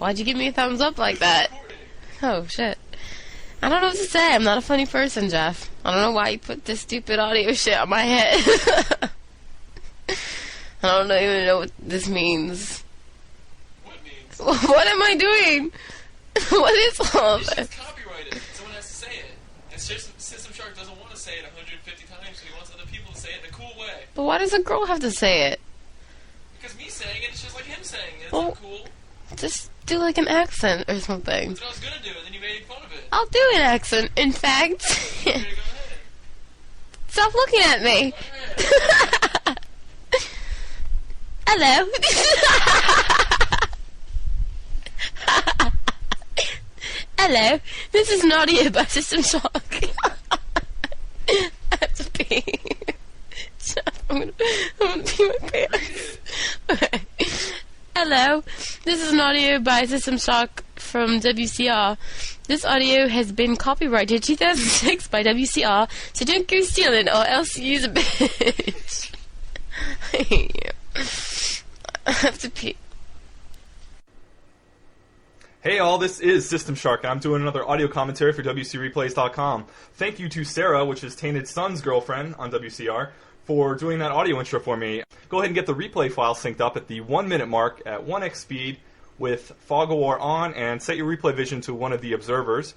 Why'd you give me a thumbs up like that? Oh, shit. I don't know what to say. I'm not a funny person, Jeff. I don't know why you put this stupid audio shit on my head. I don't even know what this means. What means? What am I doing? What is all It's this? just copyrighted. Someone has to say it. And Systemshark doesn't want to say it 150 times, so he wants other people to say it in a cool way. But why does a girl have to say it? Because me saying it, it's just like him saying it. It's Well- not cool. Just do like an accent or something. That's what I was gonna do, and then you made fun of it. I'll do an accent, in fact. Okay, go ahead. Stop looking at me. Go ahead. Hello. Hello. This is an audio by Systemshark. I have to pee. Jeff, I'm gonna pee my pants. Okay. Hello. This is an audio by Systemshark from WCR. This audio has been copyrighted 2006 by WCR, so don't go stealing or else use a bitch. I hate you. I have to pee. Hey all, this is Systemshark, and I'm doing another audio commentary for WCReplays.com. Thank you to Sarah, which is TaintedSun's girlfriend on WCR, for doing that audio intro for me. Go ahead and get the replay file synced up at the 1 minute mark at 1x speed with Fog of War on, and set your replay vision to one of the observers.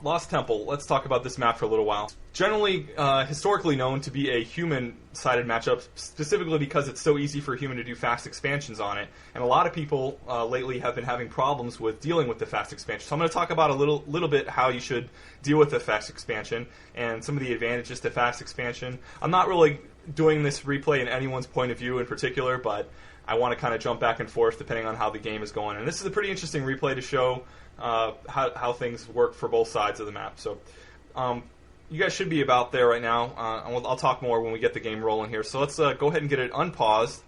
Lost Temple, let's talk about this map for a little while. Generally, historically known to be a human-sided matchup, specifically because it's so easy for a human to do fast expansions on it. And a lot of people lately have been having problems with dealing with the fast expansion. So I'm going to talk about a little bit how you should deal with the fast expansion and some of the advantages to fast expansion. I'm not really doing this replay in anyone's point of view in particular, but I want to kind of jump back and forth depending on how the game is going. And this is a pretty interesting replay to show how things work for both sides of the map. So you guys should be about there right now. I'll talk more when we get the game rolling here. So let's go ahead and get it unpaused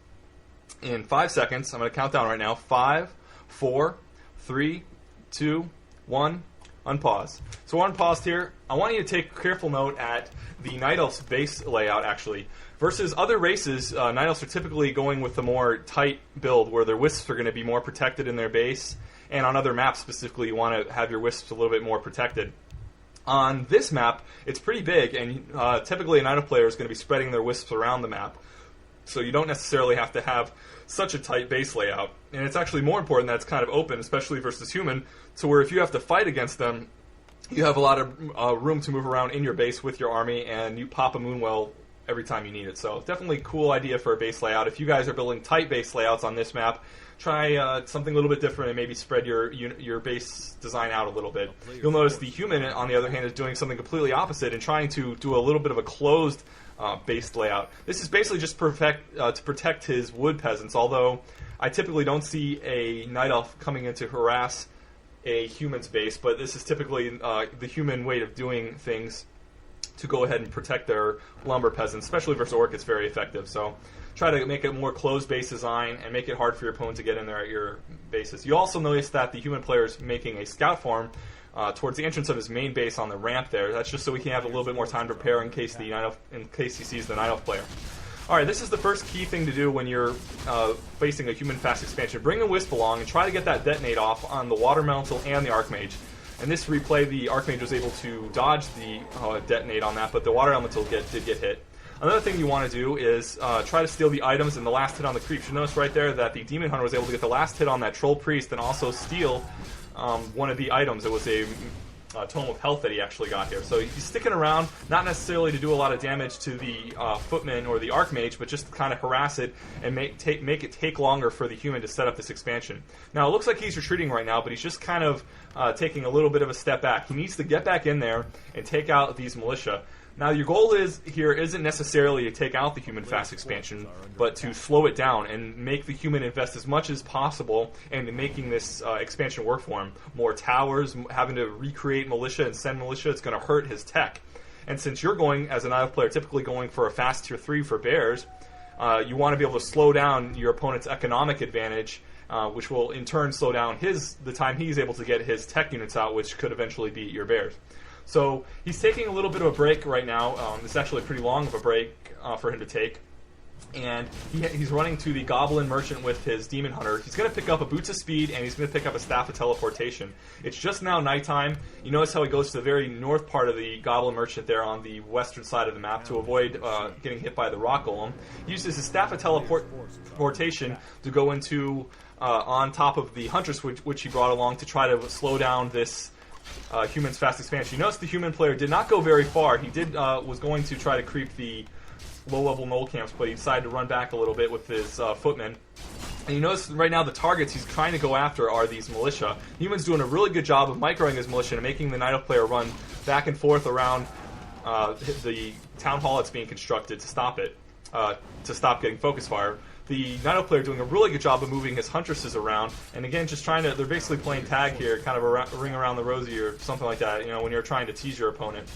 in 5 seconds. I'm going to count down right now. 5, 4, 3, 2, 1, unpause. So we're unpaused here. I want you to take careful note at the Nightelf's base layout, actually. Versus other races, Nightelfs are typically going with the more tight build where their wisps are going to be more protected in their base. And on other maps specifically, you want to have your wisps a little bit more protected. On this map, it's pretty big, and typically a Nightelf player is going to be spreading their wisps around the map. So you don't necessarily have to have such a tight base layout. And it's actually more important that it's kind of open, especially versus human, to where if you have to fight against them, you have a lot of room to move around in your base with your army, and you pop a Moonwell every time you need it. So definitely a cool idea for a base layout. If you guys are building tight base layouts on this map, try something a little bit different and maybe spread your base design out a little bit. You'll notice the human, on the other hand, is doing something completely opposite and trying to do a little bit of a closed base layout. This is basically just to protect his wood peasants, although I typically don't see a Night Elf coming in to harass a human's base, but this is typically the human way of doing things to go ahead and protect their lumber peasants, especially versus Orc. It's very effective. So try to make a more closed base design and make it hard for your opponent to get in there at your bases. You also notice that the human player is making a scout farm towards the entrance of his main base on the ramp there. That's just so he can have a little bit more time to prepare in case he sees the Night Elf player. Alright, this is the first key thing to do when you're facing a human fast expansion. Bring a Wisp along and try to get that detonate off on the Water Elemental and the Archmage. In this replay, the Archmage was able to dodge the detonate on that, but the Water Elemental did get hit. Another thing you want to do is try to steal the items and the last hit on the creep. You notice right there that the Demon Hunter was able to get the last hit on that Troll Priest and also steal one of the items. It was a Tome of Health that he actually got here. So he's sticking around, not necessarily to do a lot of damage to the Footman or the Archmage, but just to kind of harass it and make it take longer for the human to set up this expansion. Now, it looks like he's retreating right now, but he's just kind of taking a little bit of a step back. He needs to get back in there and take out these militia. Now, your goal here isn't necessarily to take out the human fast expansion, but to slow it down and make the human invest as much as possible into making this expansion work for him. More towers, having to recreate militia and send militia, it's going to hurt his tech. And since you're going, as an Night Elf player, typically going for a fast tier 3 for bears, you want to be able to slow down your opponent's economic advantage, which will in turn slow down the time he's able to get his tech units out, which could eventually beat your bears. So he's taking a little bit of a break right now. It's actually pretty long of a break for him to take. and he's running to the Goblin Merchant with his Demon Hunter. He's going to pick up a Boots of Speed, and he's going to pick up a Staff of Teleportation. It's just now nighttime. You notice how he goes to the very north part of the Goblin Merchant there on the western side of the map to avoid getting hit by the Rock Golem. He uses his Staff of Teleportation to go into on top of the Huntress, which he brought along to try to slow down this human's fast expansion. You notice the human player did not go very far. He was going to try to creep the low-level Knoll camps, but he decided to run back a little bit with his footmen. And you notice right now the targets he's trying to go after are these militia. Human's doing a really good job of microing his militia and making the Nightelf player run back and forth around the town hall that's being constructed to stop it, to stop getting focus fire. The Nightelf player doing a really good job of moving his Huntresses around, and again, just trying to, they're basically playing tag here, kind of a ring around the rosy or something like that, you know, when you're trying to tease your opponent.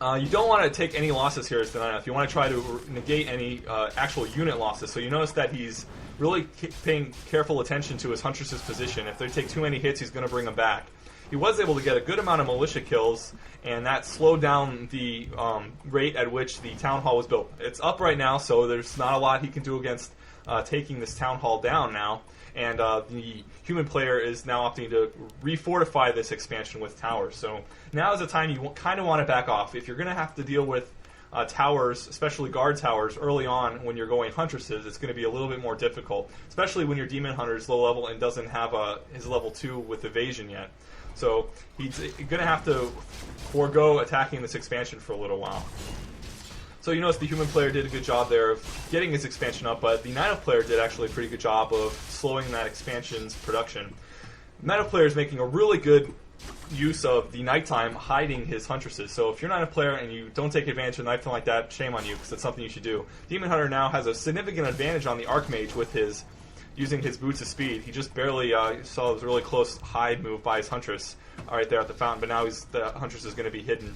You don't want to take any losses here as the Nightelf. You want to try to negate any actual unit losses. So you notice that he's really paying careful attention to his Huntress's position. If they take too many hits, he's going to bring them back. He was able to get a good amount of militia kills, and that slowed down the rate at which the town hall was built. It's up right now, so there's not a lot he can do against taking this town hall down now. And the human player is now opting to refortify this expansion with towers. So now is the time you kind of want to back off. If you're going to have to deal with towers, especially guard towers, early on when you're going Huntresses, it's going to be a little bit more difficult, especially when your Demon Hunter is low level and doesn't have his level 2 with evasion yet. So he's going to have to forego attacking this expansion for a little while. So you notice the human player did a good job there of getting his expansion up, but the Nightelf player did actually a pretty good job of slowing that expansion's production. The Nightelf player is making a really good use of the nighttime hiding his Huntresses. So if you're not a player and you don't take advantage of nighttime like that, shame on you, because it's something you should do. Demon Hunter now has a significant advantage on the Archmage with using his Boots of Speed. He just barely saw his really close hide move by his Huntress right there at the fountain, but now the Huntress is going to be hidden.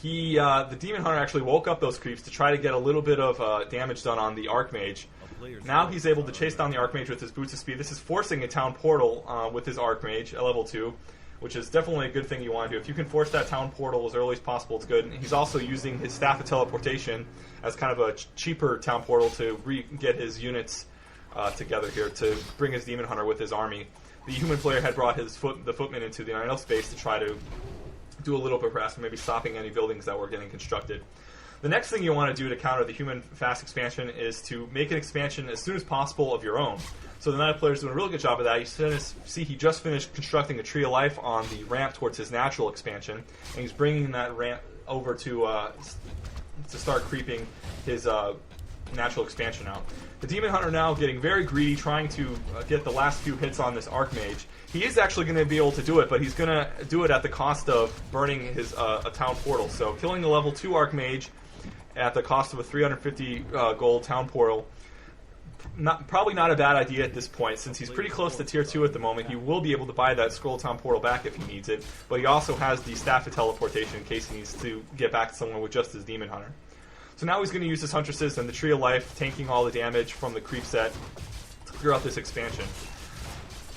The Demon Hunter actually woke up those creeps to try to get a little bit of damage done on the Archmage. Now he's able to chase down the Archmage with his Boots of Speed. This is forcing a town portal with his Archmage at level 2, which is definitely a good thing you want to do. If you can force that town portal as early as possible, it's good. And he's also using his Staff of Teleportation as kind of a cheaper town portal to get his units together here to bring his Demon Hunter with his army. The human player had brought the footmen into the Nightelf space to try to do a little bit of harassment, maybe stopping any buildings that were getting constructed. The next thing you want to do to counter the human fast expansion is to make an expansion as soon as possible of your own. So the Nightelf player is doing a really good job of that. You see he just finished constructing a Tree of Life on the ramp towards his natural expansion, and he's bringing that ramp over to start creeping his natural expansion out. The Demon Hunter now getting very greedy, trying to get the last few hits on this Archmage. He is actually going to be able to do it, but he's going to do it at the cost of burning his a town portal. So killing the level 2 Archmage at the cost of a 350 gold town portal, probably not a bad idea at this point. Since he's pretty close to tier 2 at the moment, he will be able to buy that scroll town portal back if he needs it, but he also has the Staff of Teleportation in case he needs to get back to someone with just his Demon Hunter. So now he's going to use his Huntresses and the Tree of Life, tanking all the damage from the creep set to clear out this expansion.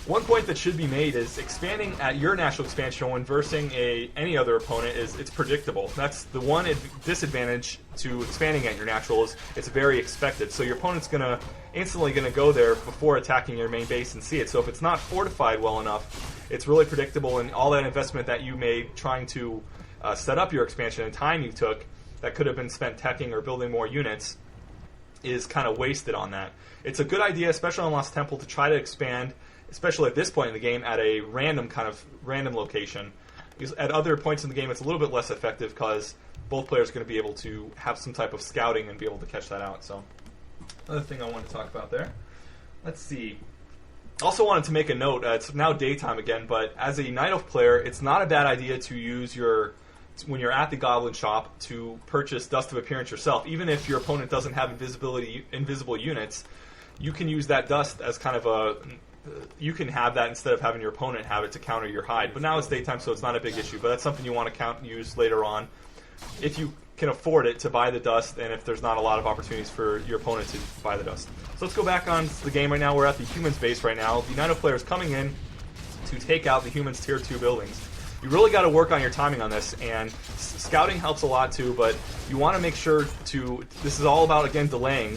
One point that should be made is expanding at your natural expansion when versing any other opponent is it's predictable. That's the one disadvantage to expanding at your natural is it's very expected. So your opponent's instantly going to go there before attacking your main base and see it. So if it's not fortified well enough, it's really predictable, and all that investment that you made trying to set up your expansion and time you took that could have been spent teching or building more units is kind of wasted on that. It's a good idea, especially on Lost Temple, to try to expand, especially at this point in the game, at a random location. Because at other points in the game, it's a little bit less effective because both players are going to be able to have some type of scouting and be able to catch that out. So, another thing I wanted to talk about there. Let's see. Also wanted to make a note. It's now daytime again, but as a Nightelf player, it's not a bad idea to use when you're at the Goblin Shop to purchase Dust of Appearance yourself. Even if your opponent doesn't have invisible units, you can use that dust as kind of you can have that instead of having your opponent have it to counter your hide. But now it's daytime, so it's not a big issue. But that's something you want to use later on if you can afford it to buy the dust, and if there's not a lot of opportunities for your opponent to buy the dust. So let's go back on the game right now. We're at the humans base right now. The Nightelf player is coming in to take out the humans tier 2 buildings. you really got to work on your timing on this, and scouting helps a lot too, but you want to make sure to, this is all about, again, delaying.